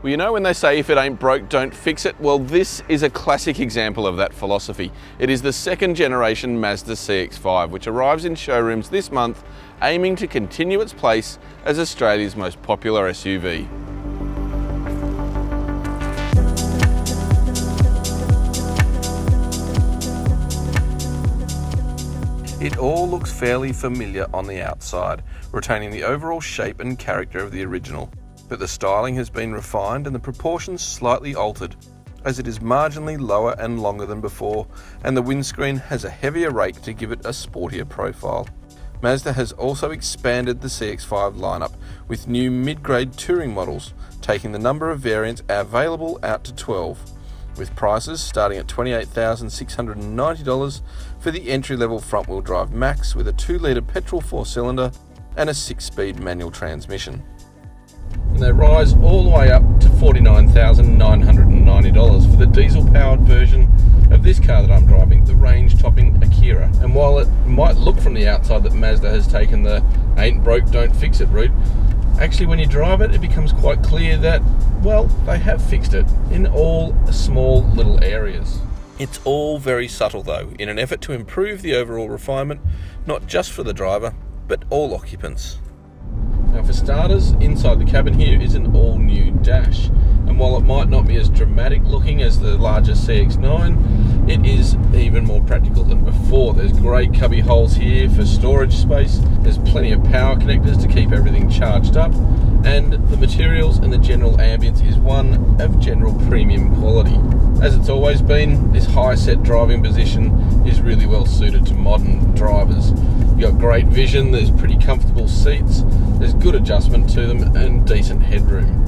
Well, you know when they say if it ain't broke, don't fix it? Well, this is a classic example of that philosophy. It is the second generation Mazda CX-5, which arrives in showrooms this month, aiming to continue its place as Australia's most popular SUV. It all looks fairly familiar on the outside, retaining the overall shape and character of the original. But the styling has been refined and the proportions slightly altered, as it is marginally lower and longer than before, and the windscreen has a heavier rake to give it a sportier profile. Mazda has also expanded the CX-5 lineup with new mid-grade touring models, taking the number of variants available out to 12, with prices starting at $28,690 for the entry-level front-wheel drive Max with a 2-litre petrol 4-cylinder and a 6-speed manual transmission. And they rise all the way up to $49,990 for the diesel-powered version of this car that I'm driving, the range-topping Akira. And while it might look from the outside that Mazda has taken the ain't broke, don't fix it route, actually when you drive it, it becomes quite clear that, well, they have fixed it in all small little areas. It's all very subtle though, in an effort to improve the overall refinement, not just for the driver, but all occupants. Now for starters, inside the cabin here is an all-new dash, and while it might not be as dramatic looking as the larger CX-9, it is even more practical than before. There's great cubby holes here for storage space, there's plenty of power connectors to keep everything charged up, and the materials and the general ambience is one of general premium quality. As it's always been, this high-set driving position is really well suited to modern drivers. You've got great vision, there's pretty comfortable seats, there's good adjustment to them and decent headroom.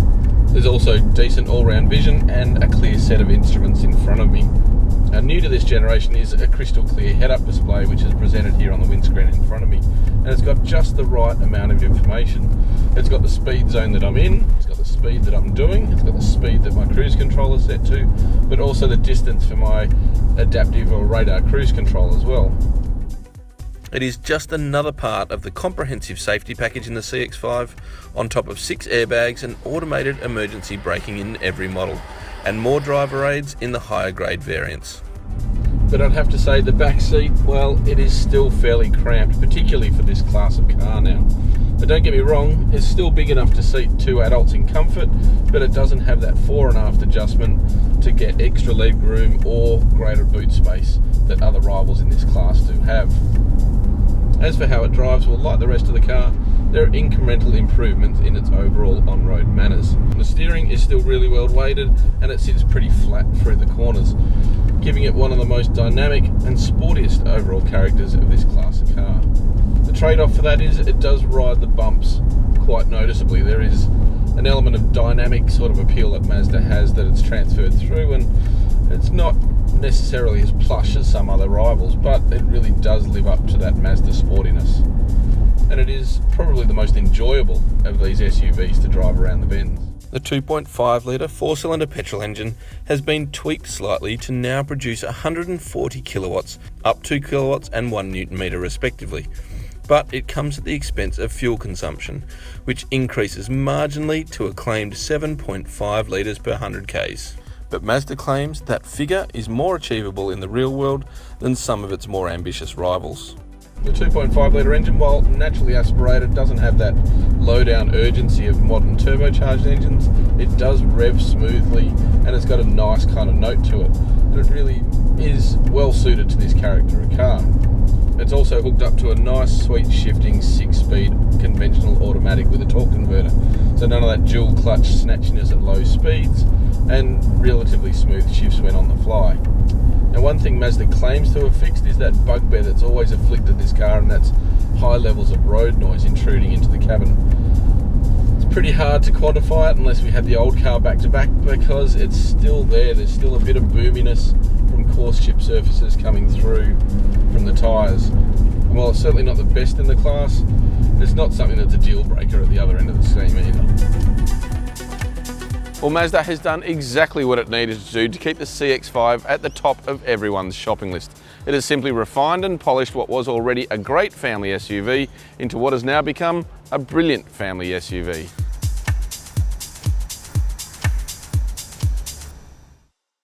There's also decent all-round vision and a clear set of instruments in front of me. Now, new to this generation is a crystal clear head-up display which is presented here on the windscreen in front of me, and it's got just the right amount of information. It's got the speed zone that I'm in, it's got the speed that I'm doing, it's got the speed that my cruise control is set to, but also the distance for my adaptive or radar cruise control as well. It is just another part of the comprehensive safety package in the CX-5, on top of 6 airbags and automated emergency braking in every model, and more driver aids in the higher grade variants. But I'd have to say the back seat, well, it is still fairly cramped, particularly for this class of car now. But don't get me wrong, it's still big enough to seat 2 adults in comfort, but it doesn't have that fore and aft adjustment to get extra leg room or greater boot space that other rivals in this class do have. As for how it drives, well, like the rest of the car, there are incremental improvements in its overall on-road manners. The steering is still really well weighted and it sits pretty flat through the corners, giving it one of the most dynamic and sportiest overall characters of this class of car. The trade-off for that is it does ride the bumps quite noticeably. There is an element of dynamic sort of appeal that Mazda has that it's transferred through, and it's not necessarily as plush as some other rivals, but it really does live up to that Mazda sportiness. And it is probably the most enjoyable of these SUVs to drive around the bends. The 2.5 litre 4-cylinder petrol engine has been tweaked slightly to now produce 140 kilowatts, up 2 kilowatts and 1 Newton metre respectively. But it comes at the expense of fuel consumption, which increases marginally to a claimed 7.5 litres per 100 k's. But Mazda claims that figure is more achievable in the real world than some of its more ambitious rivals. The 2.5 litre engine, while naturally aspirated, doesn't have that low-down urgency of modern turbocharged engines. It does rev smoothly and it's got a nice kind of note to it. And it really is well suited to this character of car. It's also hooked up to a nice, sweet, shifting 6-speed conventional automatic with a torque converter. So none of that dual clutch snatchiness at low speeds, and relatively smooth shifts when on the fly. Now, one thing Mazda claims to have fixed is that bugbear that's always afflicted this car, and that's high levels of road noise intruding into the cabin. It's pretty hard to quantify it unless we had the old car back to back, because it's still there. There's still a bit of boominess from coarse chip surfaces coming through from the tyres. And while it's certainly not the best in the class, it's not something that's a deal breaker at the other end of the scheme either. Well, Mazda has done exactly what it needed to do to keep the CX-5 at the top of everyone's shopping list. It has simply refined and polished what was already a great family SUV into what has now become a brilliant family SUV.